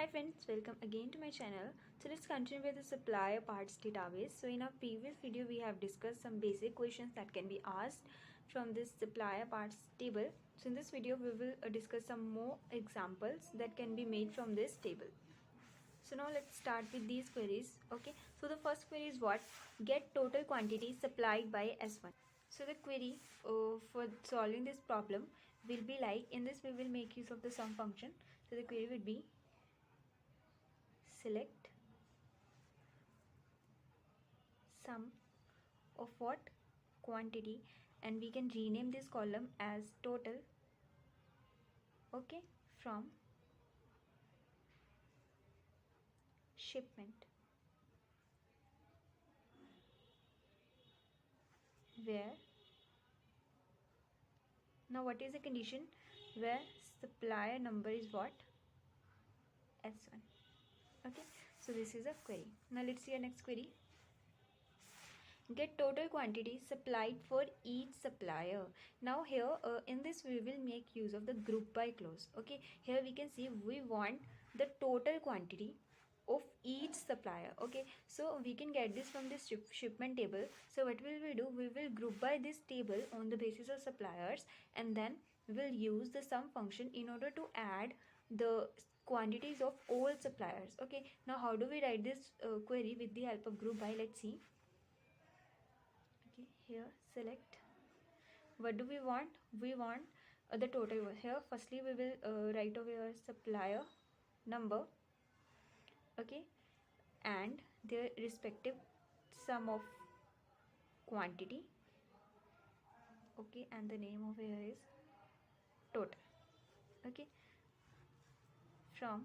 Hi friends, welcome again to my channel. So let's continue with the supplier parts database. So in our previous video we have discussed some basic questions that can be asked from this supplier parts table. So in this video we will discuss some more examples that can be made from this table. So now let's start with these queries. Okay, so the first query is what? Get total quantity supplied by S1. So the query for solving this problem will be like, in this we will make use of the sum function. So the query would be select sum of what? Quantity, and we can rename this column as total, okay, from shipment, where, now what is the condition? Where supplier number is what? S1. Okay, so this is a query. Now let's see our next query. Get total quantity supplied for each supplier. Now here in this we will make use of the group by clause. Okay, here we can see we want the total quantity of each supplier. Okay, so we can get this from this shipment table. So what will we do? We will group by this table on the basis of suppliers, and then we will use the sum function in order to add the quantities of all suppliers. Okay, now how do we write this query with the help of group by? Let's see. Okay, here select, what do we want? We want the total. Here firstly we will write over here supplier number, okay, and their respective sum of quantity, okay, and the name over here is total, okay, from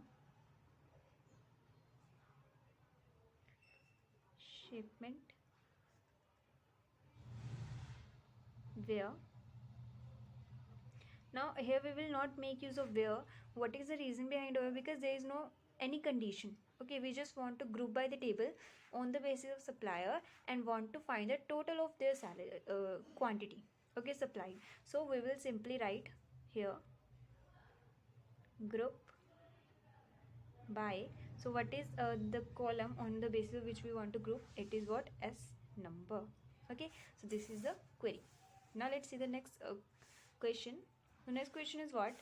shipment, where. Now here we will not make use of where. What is the reason behind over? Because there is no any condition. Okay, we just want to group by the table on the basis of supplier and want to find the total of their salary quantity, okay, supplied. So we will simply write here group by. So what is the column on the basis of which we want to group? It is what? S number. Okay, so this is the query. Now let's see the next question. The next question is what?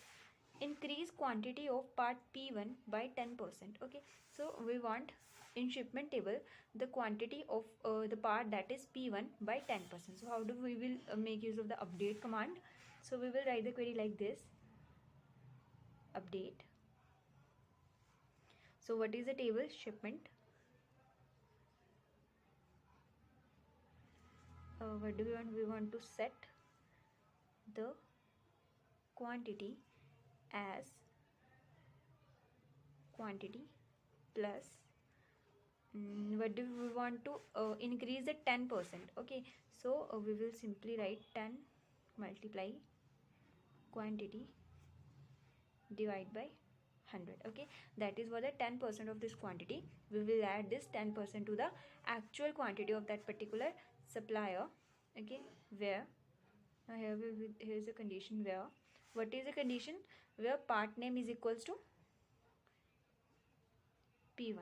Increase quantity of part P1 by 10%. Okay, so we want in shipment table the quantity of the part that is P1 by 10%. So how do we will make use of the update command? So we will write the query like this: update. So what is the table? Shipment. What do we want? We want to set the quantity as quantity plus what do we want to increase the 10%. Okay, so we will simply write 10 multiply quantity divide by 100. Okay, that is for the 10% of this quantity. We will add this 10% to the actual quantity of that particular supplier. Okay, where, now here is a condition where. What is the condition? Where part name is equals to P1.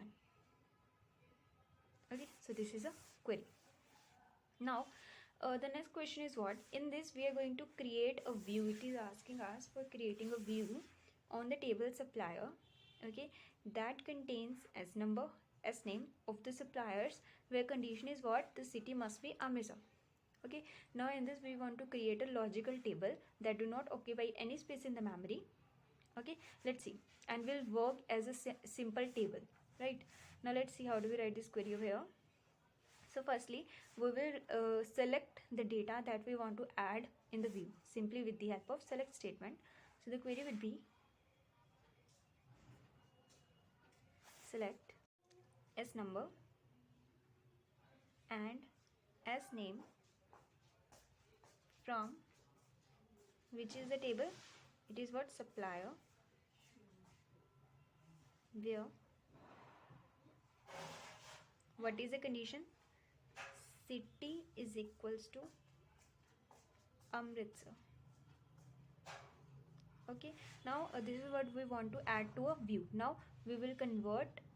Okay, so this is a query. Now the next question is what? In this we are going to create a view. It is asking us for creating a view on the table supplier, okay, that contains S number, S name of the suppliers, where condition is what? The city must be Amritsar. Okay, now in this we want to create a logical table that do not occupy any space in the memory. Okay, let's see, and will work as a simple table, right? Now let's see how do we write this query over here. So firstly we will select the data that we want to add in the view simply with the help of select statement. So the query would be select S number and S name from which is the table? It is what? Supplier, where what is the condition? City is equals to Amritsar. Okay, now this is what we want to add to a view. Now we will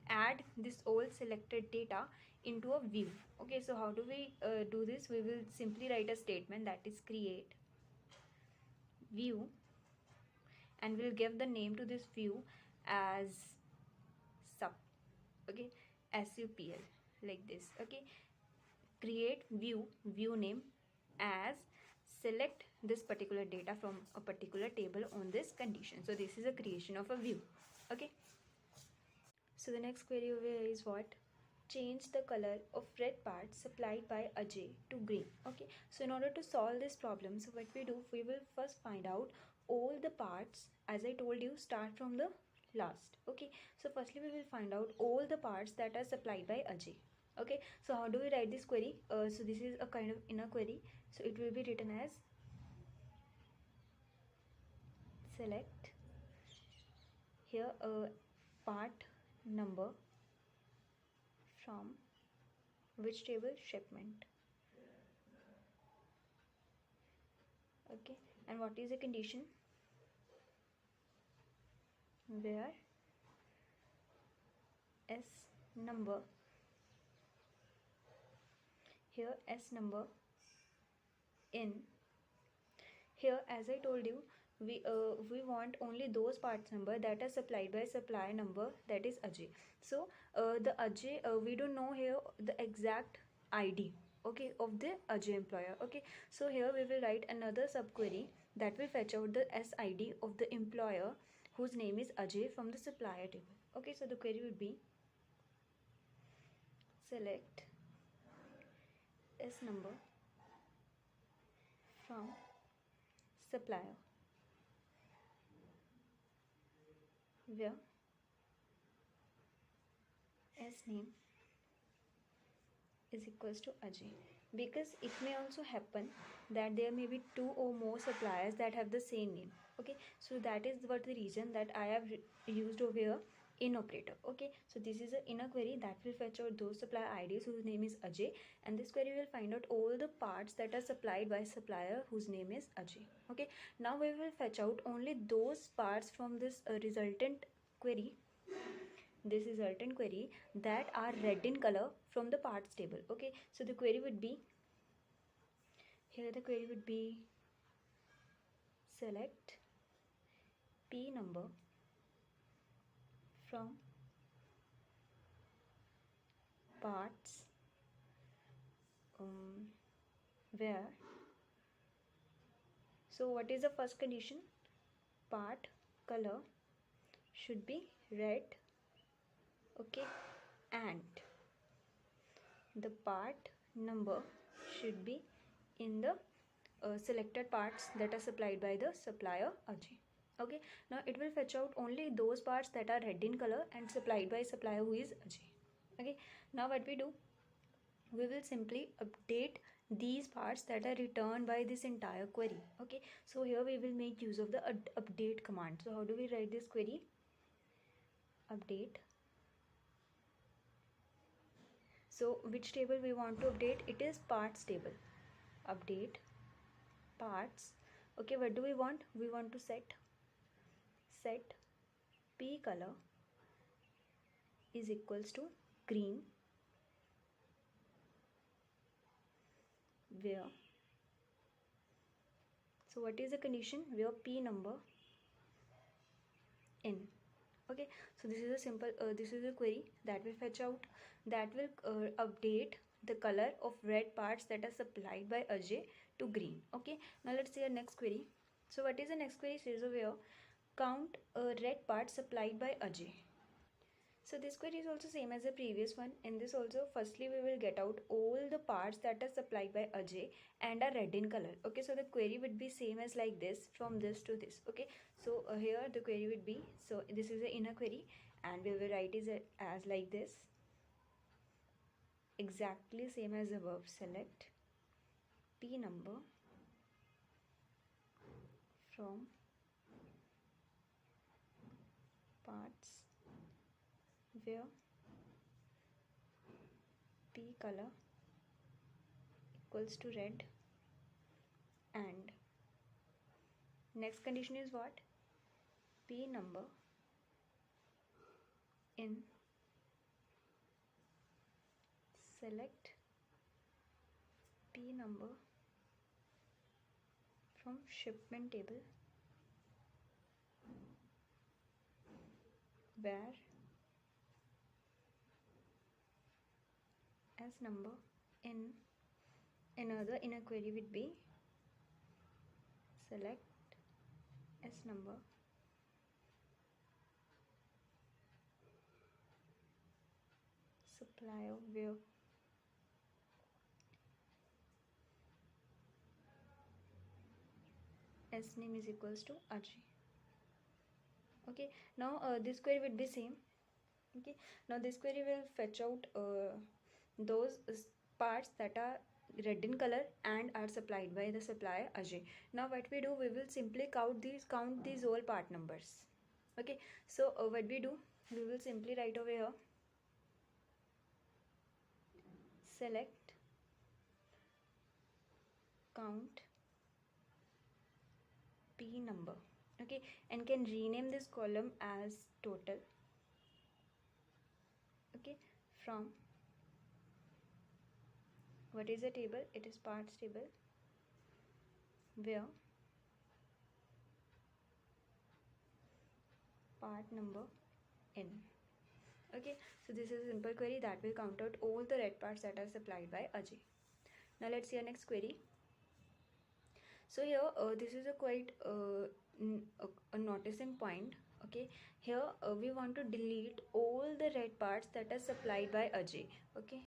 add this all selected data into a view. Okay, so how do we do this? We will simply write a statement that is create view, and we'll give the name to this view as sup. Okay, SUPL, like this. Okay, create view name as select this particular data from a particular table on this condition. So this is a creation of a view. Okay, so the next query over here is what? Change the color of red parts supplied by Ajay to green. Okay, so in order to solve this problem, so what we do, we will first find out all the parts. As I told you, start from the last. Okay, so firstly we will find out all the parts that are supplied by Ajay. Okay, so how do we write this query? So this is a kind of inner query, so it will be written as select here a part number from which table? Shipment. Okay, and what is the condition? Where S number, here S number in, here as I told you, we want only those parts number that are supplied by supplier number, that is Ajay. So the Ajay, we don't know here the exact ID, okay, of the Ajay employer. Okay, so here we will write another subquery that will fetch out the SID of the employer whose name is Ajay from the supplier table. Okay, so the query would be select S number from supplier where S name is equals to Ajay, because it may also happen that there may be two or more suppliers that have the same name. Okay, so that is what the reason that I have used over here in operator. Okay, so this is an inner query that will fetch out those supplier IDs whose name is Ajay, and this query will find out all the parts that are supplied by supplier whose name is Ajay. Okay, now we will fetch out only those parts from this resultant query, this resultant query, that are red in color from the parts table. Okay, so the query would be, here the query would be select P number from parts where, so what is the first condition? Part color should be red. Okay, and the part number should be in the selected parts that are supplied by the supplier Ajay. Okay, now it will fetch out only those parts that are red in color and supplied by supplier who is Ajay. Okay, now what we do, we will simply update these parts that are returned by this entire query. Okay, so here we will make use of the update command. So how do we write this query? Update. So which table we want to update? It is parts table. Update parts. Okay, what do we want? We want to set P color is equals to green, where, so what is the condition? Where P number in. Okay, so this is a simple this is a query that will fetch out, that will update the color of red parts that are supplied by Ajay to green. Okay, now let's see our next query. So what is the next query? Says over here, count red parts supplied by Ajay. So this query is also same as the previous one. In this also, firstly we will get out all the parts that are supplied by Ajay and are red in color. Okay, so the query would be same as like this, from this to this. Okay, so here the query would be, so this is the inner query, and we will write it as like this, exactly same as above. Select P number from parts where P color equals to red, and next condition is what? P number in, select P number from shipment table where S number in another inner query would be select S number supplier where S name is equals to Ajay. Okay, now this query would be same. Okay, now this query will fetch out those parts that are red in color and are supplied by the supplier Ajay. Now what we do, we will simply count these all part numbers. Okay, so what we do, we will simply write over here select count P number. Okay, and can rename this column as total. Okay, from what is the table? It is parts table where part number n. Okay, so this is a simple query that will count out all the red parts that are supplied by Ajay. Now let's see our next query. So here this is a quite a noticing point. Okay, here we want to delete all the red parts that are supplied by Ajay. Okay,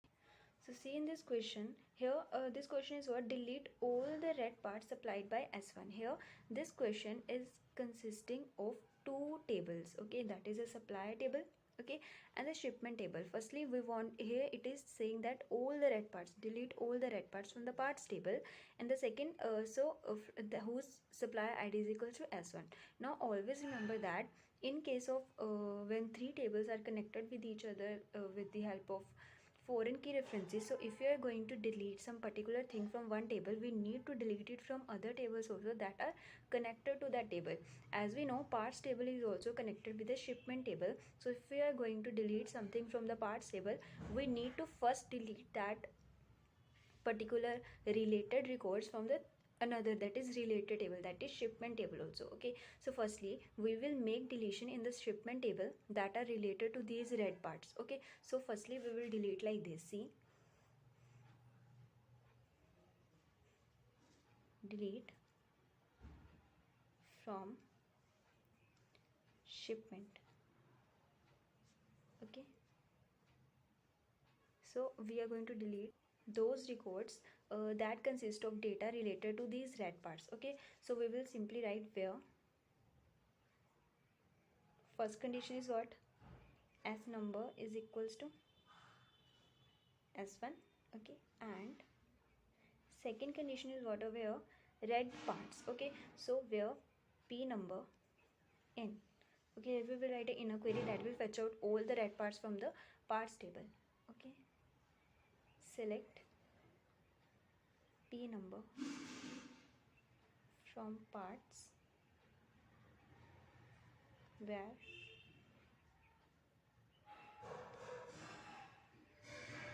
so see in this question, here this question is what? Delete all the red parts supplied by S1. Here this question is consisting of two tables. Okay, that is a supplier table, okay, and the shipment table. Firstly, we want, here it is saying that all the red parts, delete all the red parts from the parts table, and the second whose supplier ID is equal to S1. Now always remember that in case of when three tables are connected with each other with the help of foreign key references, so if you are going to delete some particular thing from one table, we need to delete it from other tables also that are connected to that table. As we know, parts table is also connected with the shipment table, so if we are going to delete something from the parts table, we need to first delete that particular related records from the another, that is related table, that is shipment table also. Okay, so firstly we will make deletion in the shipment table that are related to these red parts. Okay, so firstly we will delete like this. See, delete from shipment. Okay, so we are going to delete those records that consist of data related to these red parts. Okay, so we will simply write where first condition is what? S number is equals to S1. Okay, and second condition is what? Over here, red parts. Okay, so where P number n. Okay, we will write an inner query that will fetch out all the red parts from the parts table. Okay, select P number from parts where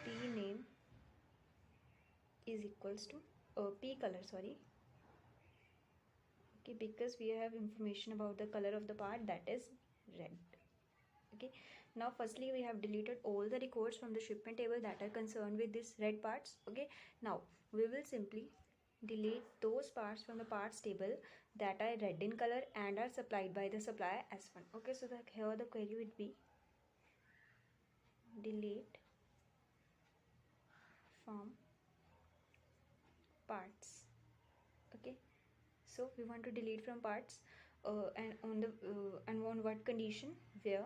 P name is equals to P color, sorry. Okay, because we have information about the color of the part, that is red. Okay, now firstly we have deleted all the records from the shipment table that are concerned with these red parts. Okay, now we will simply delete those parts from the parts table that are red in color and are supplied by the supplier S1. Okay, so here the query would be delete from parts. Okay, so we want to delete from parts and on what condition? Where,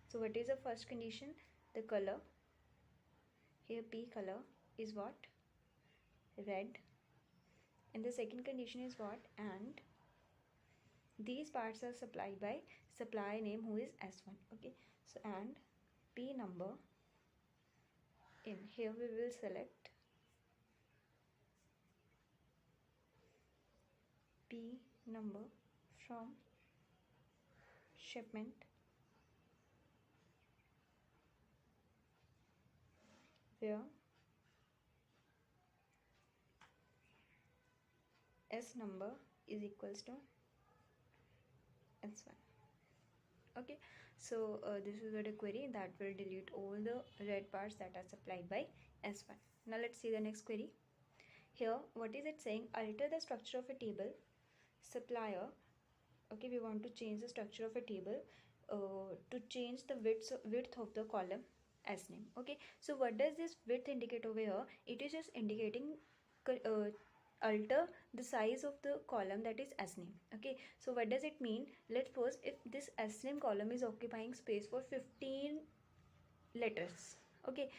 so what is the first condition? The color, here P color is what? Red, and the second condition is what? And these parts are supplied by supplier name who is S1. Okay, so and P number in, here we will select P number from shipment, where S number is equals to S1. Okay, so this is the query that will delete all the red parts that are supplied by S1. Now let's see the next query. Here, what is it saying? Alter the structure of a table. Supplier. Okay, we want to change the structure of a table to change the width of the column S name. Okay, so what does this width indicate over here? It is just indicating alter the size of the column, that is S name. Okay, so what does it mean? Let's suppose if this S name column is occupying space for 15 letters. Okay,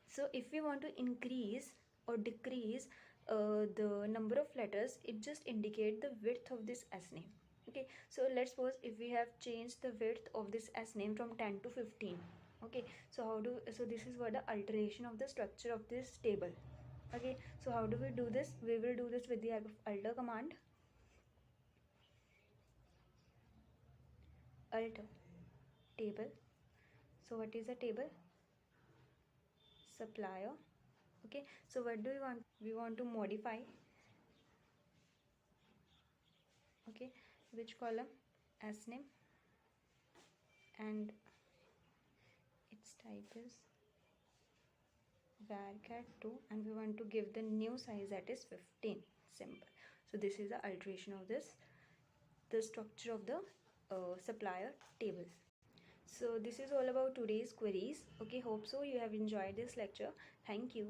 so if we want to increase or decrease the number of letters, it just indicate the width of this S name. Okay, so let's suppose if we have changed the width of this S name from 10 to 15. Okay, so this is what the alteration of the structure of this table. Okay, so how do we do this? We will do this with the help of alter command. Alter table. So what is a table? Supplier. Okay, so what do we want? We want to modify. Okay, which column? S name, and its type is varchar2, and we want to give the new size, that is 15. Simple. So this is the alteration of the structure of the supplier table. So this is all about today's queries. Okay, hope so you have enjoyed this lecture. Thank you.